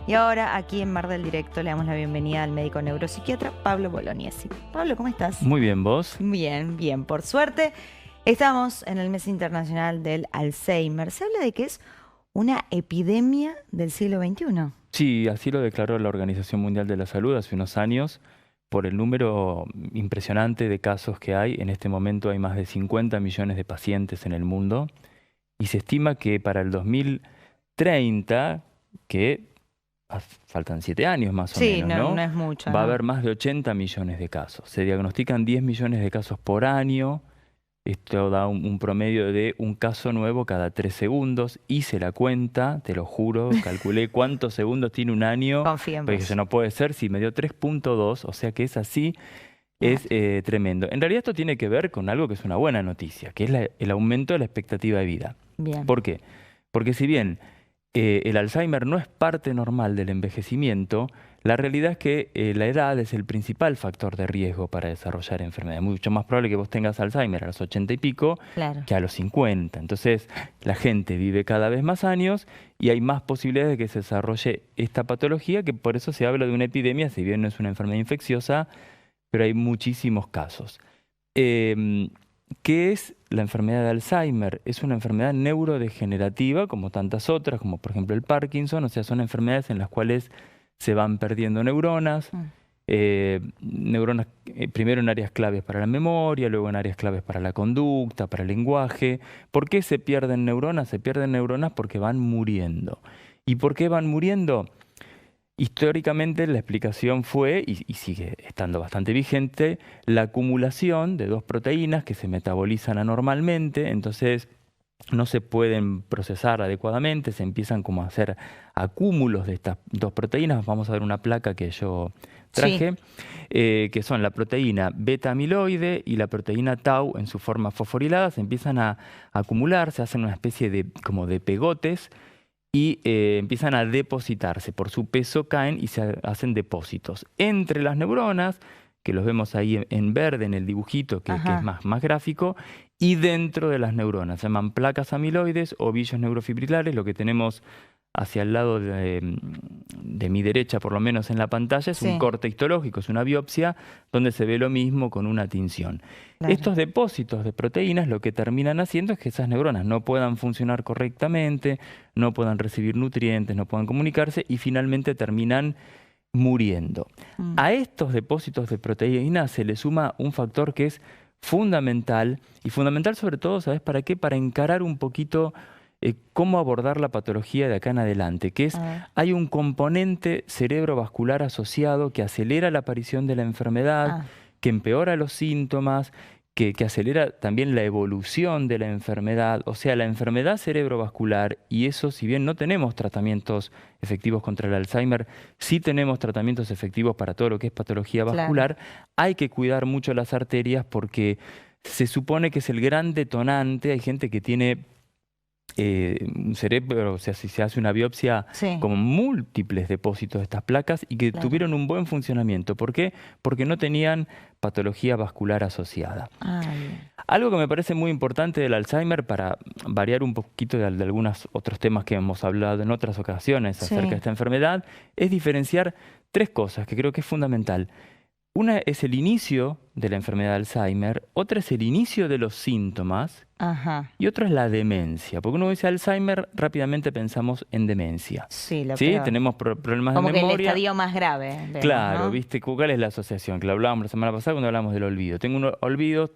Y ahora, aquí en Mar del Directo, le damos la bienvenida al médico neuropsiquiatra Pablo Bolognesi. Pablo, ¿cómo estás? Muy bien, ¿vos? Bien, bien, por suerte. Estamos en el mes internacional del Alzheimer. Se habla de que es una epidemia del siglo XXI. Sí, así lo declaró la Organización Mundial de la Salud hace unos años por el número impresionante de casos que hay. En este momento hay más de 50 millones de pacientes en el mundo y se estima que para el 2030, que faltan 7 años más o Sí, menos, no, ¿no? no es mucho, Va a ¿no? haber más de 80 millones de casos. Se diagnostican 10 millones de casos por año. Esto da un promedio de un caso nuevo cada 3 segundos. Hice la cuenta, te lo juro, calculé cuántos segundos tiene un año, Confío en porque dije, vos. no puede ser, si me dio 3,2, o sea que es así, es Claro. tremendo. En realidad esto tiene que ver con algo que es una buena noticia, que es el aumento de la expectativa de vida. Bien. ¿Por qué? Porque si bien el Alzheimer no es parte normal del envejecimiento, la realidad es que la edad es el principal factor de riesgo para desarrollar enfermedad. Es mucho más probable que vos tengas Alzheimer a los 80 y pico Claro. que a los 50. Entonces, la gente vive cada vez más años y hay más posibilidades de que se desarrolle esta patología, que por eso se habla de una epidemia, si bien no es una enfermedad infecciosa, pero hay muchísimos casos. Em, ¿Qué es la enfermedad de Alzheimer? Es una enfermedad neurodegenerativa, como tantas otras, como por ejemplo el Parkinson, o sea, son enfermedades en las cuales se van perdiendo neuronas, Mm. neuronas primero en áreas claves para la memoria, luego en áreas claves para la conducta, para el lenguaje. ¿Por qué se pierden neuronas? Se pierden neuronas porque van muriendo. ¿Y por qué van muriendo? Históricamente la explicación fue, y sigue estando bastante vigente, la acumulación de dos proteínas que se metabolizan anormalmente, entonces no se pueden procesar adecuadamente, se empiezan como a hacer acúmulos de estas dos proteínas. Vamos a ver una placa que yo Sí. traje, que son la proteína beta-amiloide y la proteína tau en su forma fosforilada, se empiezan a acumular, se hacen una especie de, como de pegotes, y empiezan a depositarse. Por su peso caen y se hacen depósitos. Entre las neuronas, que los vemos ahí en verde en el dibujito, que es Ajá. más gráfico, y dentro de las neuronas. Se llaman placas amiloides o villos neurofibrilares. Lo que tenemos hacia el lado de mi derecha, por lo menos en la pantalla, es un Sí, corte histológico, es una biopsia donde se ve lo mismo con una tinción. claro. Estos depósitos de proteínas lo que terminan haciendo es que esas neuronas no puedan funcionar correctamente, no puedan recibir nutrientes, no puedan comunicarse y finalmente terminan muriendo. Mm. A estos depósitos de proteínas se le suma un factor que es fundamental, y fundamental sobre todo, ¿sabes para qué? Para encarar un poquito cómo abordar la patología de acá en adelante, que A es, ver. hay un componente cerebrovascular asociado que acelera la aparición de la enfermedad, Ah, que empeora los síntomas, que acelera también la evolución de la enfermedad, o sea, la enfermedad cerebrovascular, y eso, si bien no tenemos tratamientos efectivos contra el Alzheimer, sí tenemos tratamientos efectivos para todo lo que es patología claro. vascular, hay que cuidar mucho las arterias porque se supone que es el gran detonante. Hay gente que tiene un cerebro, o sea, si se hace una biopsia Sí, con múltiples depósitos de estas placas y que claro. tuvieron un buen funcionamiento. ¿Por qué? Porque no tenían patología vascular asociada. Ah, bien. Algo que me parece muy importante del Alzheimer, para variar un poquito de algunos otros temas que hemos hablado en otras ocasiones acerca de Sí. esta enfermedad, es diferenciar tres cosas que creo que es fundamental. Una es el inicio de la enfermedad de Alzheimer, otra es el inicio de los síntomas Ajá. y otra es la demencia. Porque uno dice Alzheimer, rápidamente pensamos en demencia. Sí, lo ¿Sí? peor. Tenemos problemas de Como que el memoria. estadio más grave, vemos, Claro, ¿no? ¿viste? ¿Cuál es la asociación? Que lo hablábamos la semana pasada cuando hablamos del olvido. Tengo un olvido,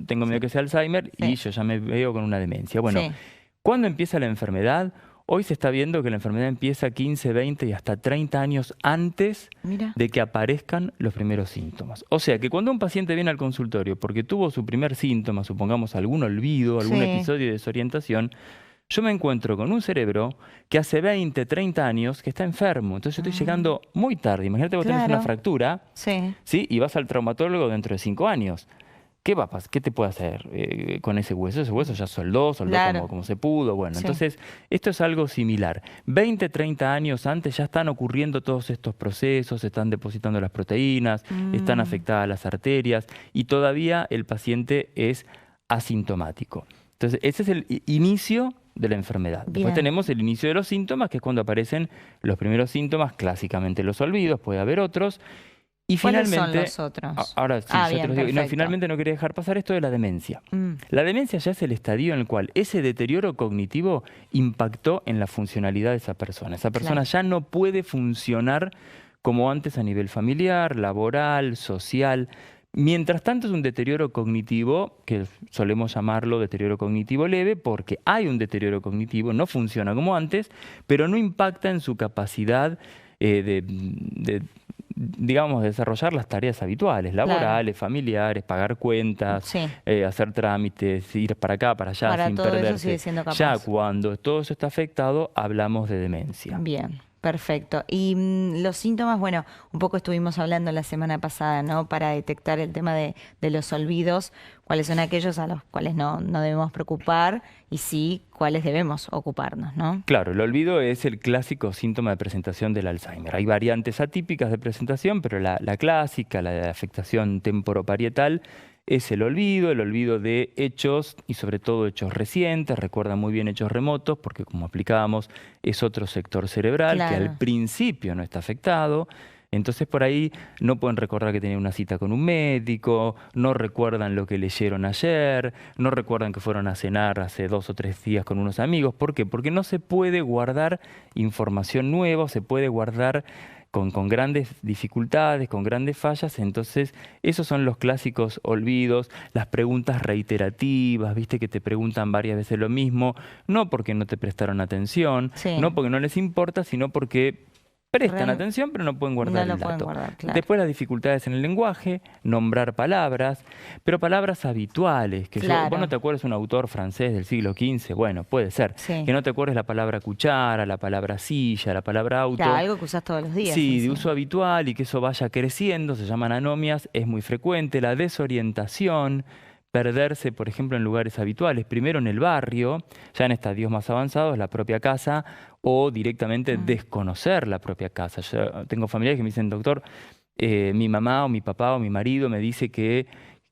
tengo miedo Sí, que sea Alzheimer y sí, yo ya me veo con una demencia. Bueno, sí. ¿cuándo empieza la enfermedad? Hoy se está viendo que la enfermedad empieza 15, 20 y hasta 30 años antes Mira. de que aparezcan los primeros síntomas. O sea que cuando un paciente viene al consultorio porque tuvo su primer síntoma, supongamos algún olvido, algún Sí. episodio de desorientación, yo me encuentro con un cerebro que hace 20, 30 años que está enfermo. Entonces yo estoy Ah, llegando muy tarde. Imagínate, vos tenés una claro. fractura, Sí. ¿sí? Y vas al traumatólogo dentro de 5 años. ¿Qué va a pasar? ¿Qué te puede hacer con ese hueso? Ese hueso ya soldó como, Claro. como se pudo. Bueno, Sí. entonces esto es algo similar. 20, 30 años antes ya están ocurriendo todos estos procesos, se están depositando las proteínas, están Mm, afectadas las arterias y todavía el paciente es asintomático. Entonces, ese es el inicio de la enfermedad. Bien. Después tenemos el inicio de los síntomas, que es cuando aparecen los primeros síntomas, clásicamente los olvidos, puede haber otros. Y ¿Cuáles finalmente, son los otros? ahora sí, yo Bien, te los digo. Y no, perfecto. finalmente no quería dejar pasar esto de la demencia. Mm, La demencia ya es el estadio en el cual ese deterioro cognitivo impactó en la funcionalidad de esa persona. Esa persona Claro. ya no puede funcionar como antes a nivel familiar, laboral, social. Mientras tanto es un deterioro cognitivo, que solemos llamarlo deterioro cognitivo leve, porque hay un deterioro cognitivo, no funciona como antes, pero no impacta en su capacidad digamos, desarrollar las tareas habituales, claro. laborales, familiares, pagar cuentas, Sí. hacer trámites, ir para acá, para allá, Para sin todo eso perderse. sigue siendo Ya capaz. cuando todo eso está afectado, hablamos de demencia. Bien, perfecto. Y los síntomas, bueno, un poco estuvimos hablando la semana pasada, ¿no? Para detectar el tema de los olvidos, cuáles son aquellos a los cuales no debemos preocupar y sí, cuáles debemos ocuparnos, ¿no? Claro, el olvido es el clásico síntoma de presentación del Alzheimer. Hay variantes atípicas de presentación, pero la clásica, la de afectación temporoparietal, es el olvido de hechos y sobre todo hechos recientes. Recuerda muy bien hechos remotos porque, como explicábamos, es otro sector cerebral que al Claro. principio no está afectado. Entonces por ahí no pueden recordar que tenían una cita con un médico, no recuerdan lo que leyeron ayer, no recuerdan que fueron a cenar hace 2 o 3 días con unos amigos. ¿Por qué? Porque no se puede guardar información nueva, se puede guardar con grandes dificultades, con grandes fallas. Entonces esos son los clásicos olvidos, las preguntas reiterativas, viste que te preguntan varias veces lo mismo, no porque no te prestaron atención, Sí. no porque no les importa, sino porque prestan Real- atención, pero no pueden guardar No el lo pueden dato. guardar, claro. Después las dificultades en el lenguaje, nombrar palabras, pero palabras habituales. Que Claro. vos no te acuerdas un autor francés del siglo XV, bueno, puede ser. Sí. Que no te acuerdes la palabra cuchara, la palabra silla, la palabra auto. Claro, algo que usás todos los días. Sí, de encima. uso habitual y que eso vaya creciendo, se llaman anomias, es muy frecuente. La desorientación, perderse, por ejemplo, en lugares habituales, primero en el barrio, ya en estadios más avanzados, la propia casa, o directamente desconocer la propia casa. Yo tengo familiares que me dicen, doctor, mi mamá o mi papá o mi marido me dice que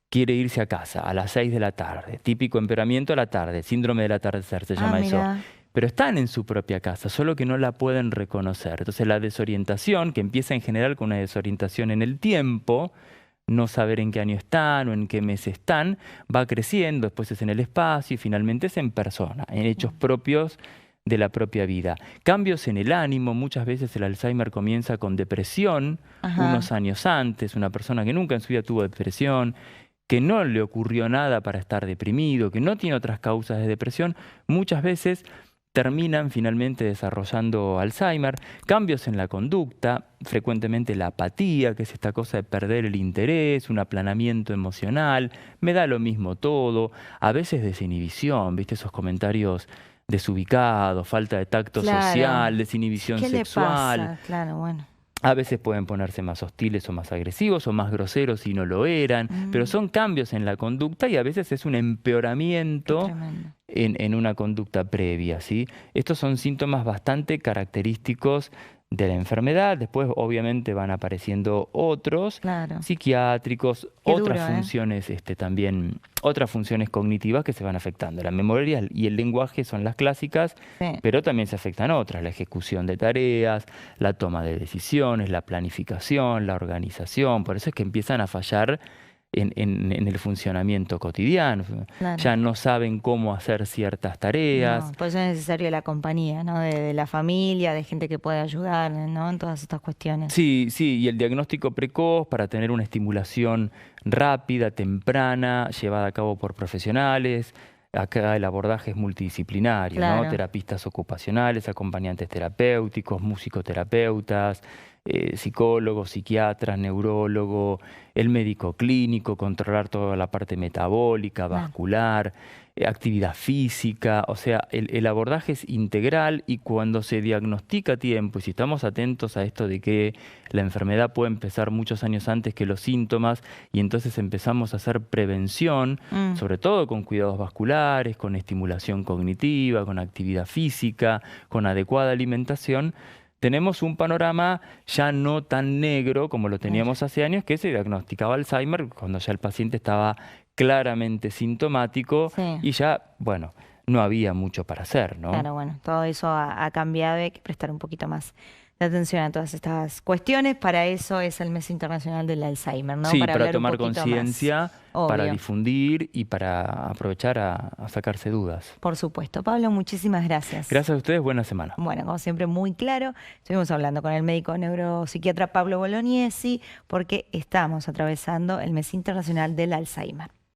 quiere irse a casa a las 6 de la tarde, típico empeoramiento a la tarde, síndrome del atardecer se llama eso. Mira. Pero están en su propia casa, solo que no la pueden reconocer. Entonces la desorientación, que empieza en general con una desorientación en el tiempo, no saber en qué año están o en qué mes están, va creciendo, después es en el espacio y finalmente es en persona, en hechos propios de la propia vida. Cambios en el ánimo, muchas veces el Alzheimer comienza con depresión, Ajá. unos años antes, una persona que nunca en su vida tuvo depresión, que no le ocurrió nada para estar deprimido, que no tiene otras causas de depresión, muchas veces terminan finalmente desarrollando Alzheimer. Cambios en la conducta, frecuentemente la apatía, que es esta cosa de perder el interés, un aplanamiento emocional, me da lo mismo todo, a veces desinhibición, ¿viste? Esos comentarios desubicados, falta de tacto Claro. social, desinhibición ¿Qué le sexual. pasa? Claro, bueno. A veces pueden ponerse más hostiles o más agresivos o más groseros si no lo eran, pero son cambios en la conducta y a veces es un Qué empeoramiento tremendo. en una conducta previa, ¿sí? Estos son síntomas bastante característicos de la enfermedad. Después, obviamente, van apareciendo otros Claro. psiquiátricos, Qué otras duro, ¿eh? funciones también, otras funciones cognitivas que se van afectando. La memoria y el lenguaje son las clásicas, Sí. pero también se afectan otras, la ejecución de tareas, la toma de decisiones, la planificación, la organización. Por eso es que empiezan a fallar en el funcionamiento cotidiano. Claro. Ya no saben cómo hacer ciertas tareas. No, por eso es necesario la compañía, ¿no? De la familia, de gente que pueda ayudar, ¿no? En todas estas cuestiones. Sí, sí, y el diagnóstico precoz para tener una estimulación rápida, temprana, llevada a cabo por profesionales. Acá el abordaje es multidisciplinario, ¿no? Claro. Terapistas ocupacionales, acompañantes terapéuticos, musicoterapeutas, psicólogos, psiquiatras, neurólogo, el médico clínico, controlar toda la parte metabólica, Claro. vascular, actividad física. O sea, el abordaje es integral y cuando se diagnostica a tiempo, y si estamos atentos a esto de que la enfermedad puede empezar muchos años antes que los síntomas, y entonces empezamos a hacer prevención, sobre todo con cuidados vasculares, con estimulación cognitiva, con actividad física, con adecuada alimentación, tenemos un panorama ya no tan negro como lo teníamos hace años, que se diagnosticaba Alzheimer cuando ya el paciente estaba claramente sintomático Sí. y ya, bueno, no había mucho para hacer, ¿no? Claro, bueno, todo eso ha cambiado y hay que prestar un poquito más de atención a todas estas cuestiones. Para eso es el Mes Internacional del Alzheimer, ¿no? Sí, Para para hablar un tomar poquito más. conciencia, para Obvio. difundir y para aprovechar a sacarse dudas. Por supuesto. Pablo, muchísimas gracias. Gracias a ustedes, buena semana. Bueno, como siempre, muy claro. Estuvimos hablando con el médico neuropsiquiatra Pablo Bolognesi porque estamos atravesando el Mes Internacional del Alzheimer.